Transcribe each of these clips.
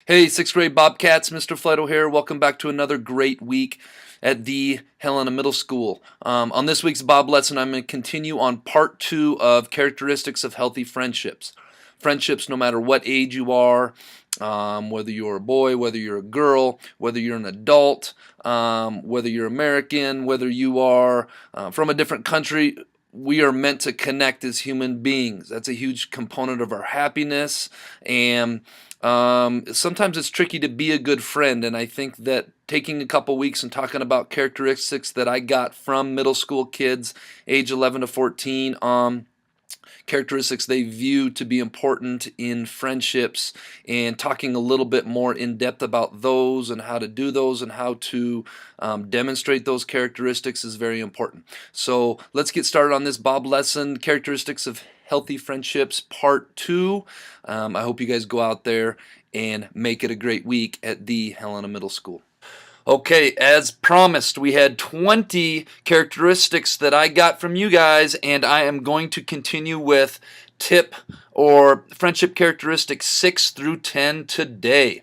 Hey, sixth grade Bobcats, Mr. Flido here. Welcome back to another great week at the Helena Middle School. On this week's Bob lesson, I'm going to continue on part 2 of characteristics of healthy friendships. Friendships, no matter what age you are, whether you're a boy, whether you're a girl, whether you're an adult, whether you're American, whether you are from a different country, we are meant to connect as human beings. That's a huge component of our happiness, and sometimes it's tricky to be a good friend, and I think that taking a couple weeks and talking about characteristics that I got from middle school kids, age 11 to 14, characteristics they view to be important in friendships, and talking a little bit more in depth about those and how to do those and how to demonstrate those characteristics is very important. So let's get started on this Bob lesson, characteristics of healthy friendships, part 2. I hope you guys go out there and make it a great week at the Helena Middle School. Okay, as promised, we had 20 characteristics that I got from you guys, and I am going to continue with tip or friendship characteristics 6 through 10 today.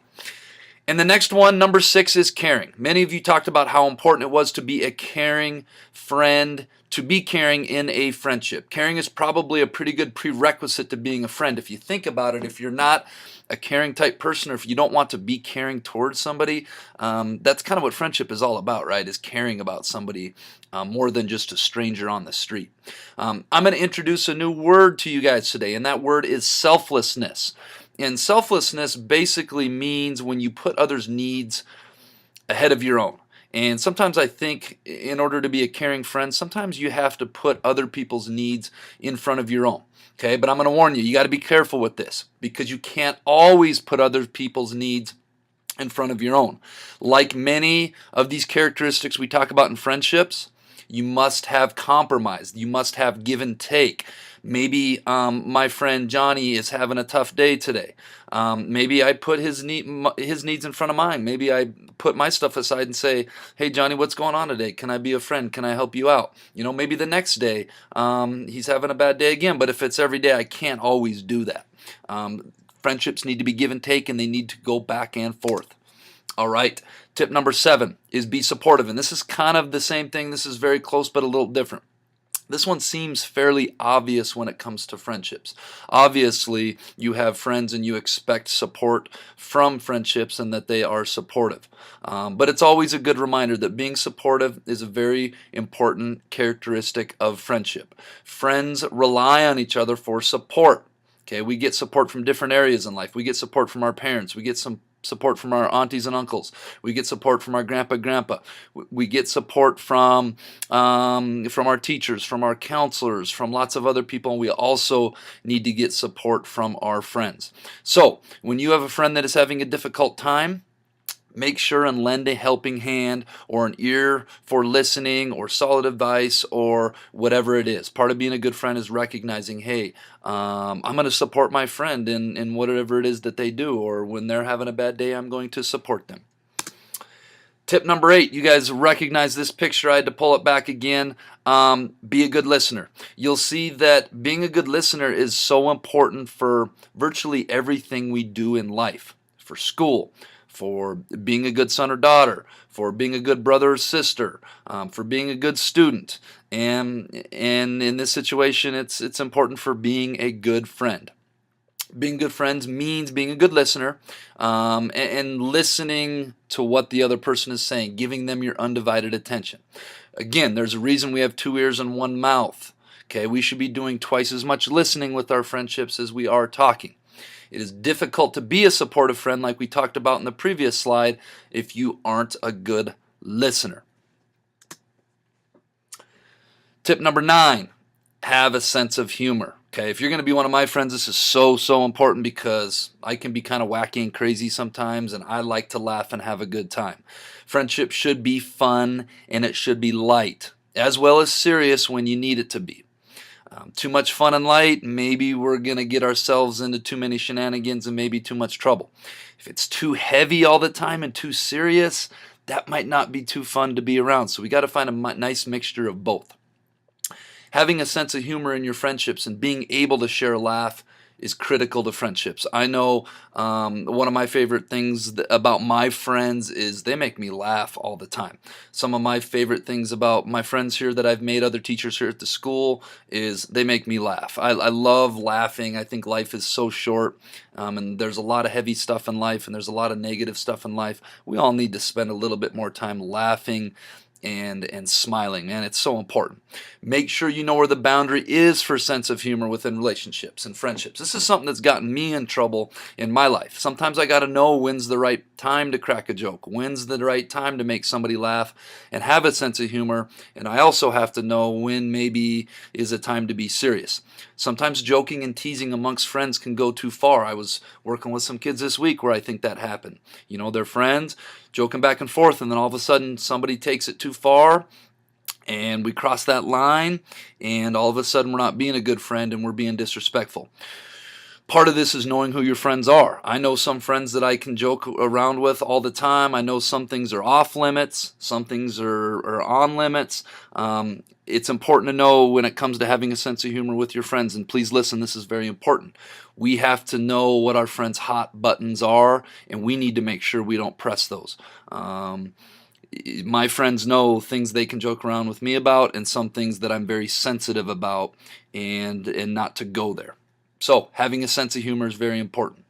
And the next one, number 6, is caring. Many of you talked about how important it was to be a caring friend, to be caring in a friendship. Caring is probably a pretty good prerequisite to being a friend. If you think about it, if you're not a caring type person, or if you don't want to be caring towards somebody, that's kind of what friendship is all about, right? Is caring about somebody more than just a stranger on the street. I'm going to introduce a new word to you guys today, and that word is selflessness. And selflessness basically means when you put others' needs ahead of your own. And sometimes I think in order to be a caring friend, sometimes you have to put other people's needs in front of your own. Okay, but I'm going to warn you, you got to be careful with this, because you can't always put other people's needs in front of your own. Like many of these characteristics we talk about in friendships, you must have compromise. You must have give and take. Maybe my friend Johnny is having a tough day today. Maybe I put his needs in front of mine. Maybe I put my stuff aside and say, hey, Johnny, what's going on today? Can I be a friend? Can I help you out? You know, maybe the next day he's having a bad day again. But if it's every day, I can't always do that. Friendships need to be give and take, and they need to go back and forth. All right, tip number 7 is be supportive. And this is kind of the same thing. This is very close, but a little different. This one seems fairly obvious when it comes to friendships. Obviously, you have friends and you expect support from friendships and that they are supportive. But it's always a good reminder that being supportive is a very important characteristic of friendship. Friends rely on each other for support. Okay, we get support from different areas in life. We get support from our parents. We get some support from our aunties and uncles. We get support from our grandpa. We get support from our teachers, from our counselors, from lots of other people, and we also need to get support from our friends. So when you have a friend that is having a difficult time, make sure and lend a helping hand or an ear for listening or solid advice or whatever it is. Part of being a good friend is recognizing, hey, I'm going to support my friend in whatever it is that they do, or when they're having a bad day, I'm going to support them. Tip number 8, you guys recognize this picture. I had to pull it back again. Be a good listener. You'll see that being a good listener is so important for virtually everything we do in life. For school, for being a good son or daughter, for being a good brother or sister, for being a good student, and in this situation, it's important for being a good friend. Being good friends means being a good listener, and listening to what the other person is saying, giving them your undivided attention. Again, there's a reason we have 2 ears and 1 mouth. Okay, we should be doing twice as much listening with our friendships as we are talking. It is difficult to be a supportive friend, like we talked about in the previous slide, if you aren't a good listener. Tip number 9, have a sense of humor. Okay, if you're going to be one of my friends, this is so important, because I can be kind of wacky and crazy sometimes, and I like to laugh and have a good time. Friendship should be fun, and it should be light, as well as serious when you need it to be. Too much fun and light, maybe we're going to get ourselves into too many shenanigans and maybe too much trouble. If it's too heavy all the time and too serious, that might not be too fun to be around. So we got to find a nice mixture of both. Having a sense of humor in your friendships and being able to share a laugh is critical to friendships. I know one of my favorite things about my friends is they make me laugh all the time. Some of my favorite things about my friends here that I've made, other teachers here at the school, is they make me laugh. I love laughing. I think life is so short, and there's a lot of heavy stuff in life, and there's a lot of negative stuff in life. We all need to spend a little bit more time laughing and smiling, man. It's so important. Make sure you know where the boundary is for sense of humor within relationships and friendships. This is something that's gotten me in trouble in my life. Sometimes I got to know when's the right time to crack a joke, when's the right time to make somebody laugh and have a sense of humor, and I also have to know when maybe is a time to be serious. Sometimes joking and teasing amongst friends can go too far. I was working with some kids this week where I think that happened. You know, they're friends, joking back and forth, and then all of a sudden somebody takes it too far and we cross that line, and all of a sudden we're not being a good friend and we're being disrespectful. Part of this is knowing who your friends are. I know some friends that I can joke around with all the time. I know some things are off limits, some things are on limits. It's important to know when it comes to having a sense of humor with your friends, and please listen, this is very important. We have to know what our friends' hot buttons are, and we need to make sure we don't press those. My friends know things they can joke around with me about, and some things that I'm very sensitive about, and not to go there. So having a sense of humor is very important.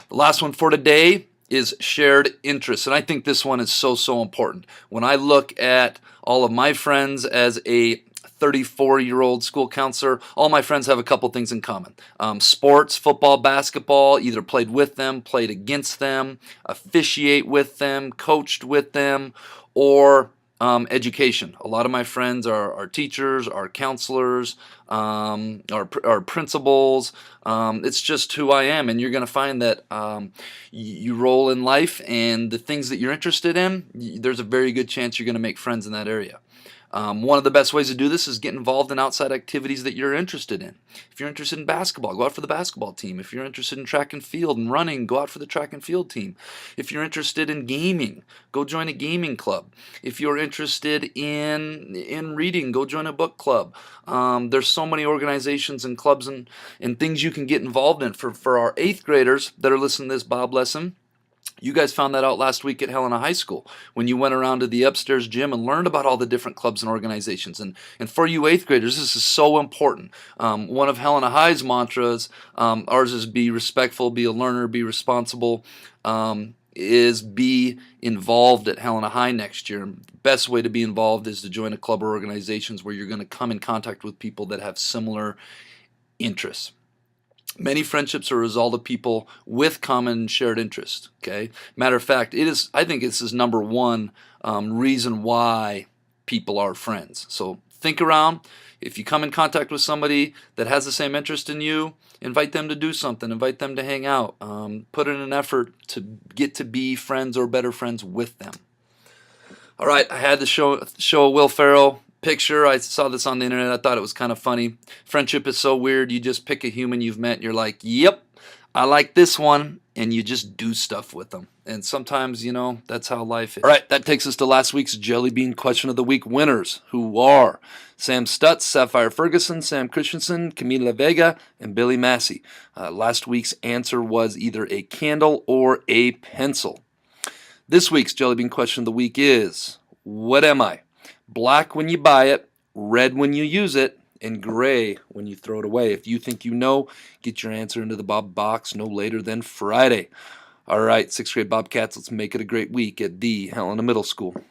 The last one for today is shared interests, and I think this one is so important. When I look at all of my friends as a 34-year-old school counselor, all my friends have a couple things in common. Sports, football, basketball, either played with them, played against them, officiate with them, coached with them, or education. A lot of my friends are teachers, are counselors, are principals. It's just who I am, and you're going to find that you roll in life, and the things that you're interested in, there's a very good chance you're going to make friends in that area. One of the best ways to do this is get involved in outside activities that you're interested in. If you're interested in basketball, go out for the basketball team. If you're interested in track and field and running, go out for the track and field team. If you're interested in gaming, go join a gaming club. If you're interested in reading, go join a book club. There's so many organizations and clubs and things you can get involved in. For our 8th graders that are listening to this Bob lesson, you guys found that out last week at Helena High School when you went around to the upstairs gym and learned about all the different clubs and organizations. And for you 8th graders, this is so important. One of Helena High's mantras, ours is be respectful, be a learner, be responsible, is be involved at Helena High next year. The best way to be involved is to join a club or organizations where you're going to come in contact with people that have similar interests. Many friendships are a result of people with common shared interests. Okay, matter of fact, I think this is number one reason why people are friends. So think around. If you come in contact with somebody that has the same interest in you, invite them to do something. Invite them to hang out. Put in an effort to get to be friends or better friends with them. All right, I had to show a Will Ferrell picture. I saw this on the internet. I thought it was kind of funny. Friendship is so weird. You just pick a human you've met and you're like, yep, I like this one, and you just do stuff with them. And sometimes, that's how life is. All right, that takes us to last week's Jellybean Question of the Week winners, who are Sam Stutz, Sapphire Ferguson, Sam Christensen, Camila Vega, and Billy Massey. Last week's answer was either a candle or a pencil. This week's Jellybean Question of the Week is, what am I? Black when you buy it, red when you use it, and gray when you throw it away. If you think you know, get your answer into the Bob box no later than Friday. All right, 6th grade Bobcats, let's make it a great week at the Helena Middle School.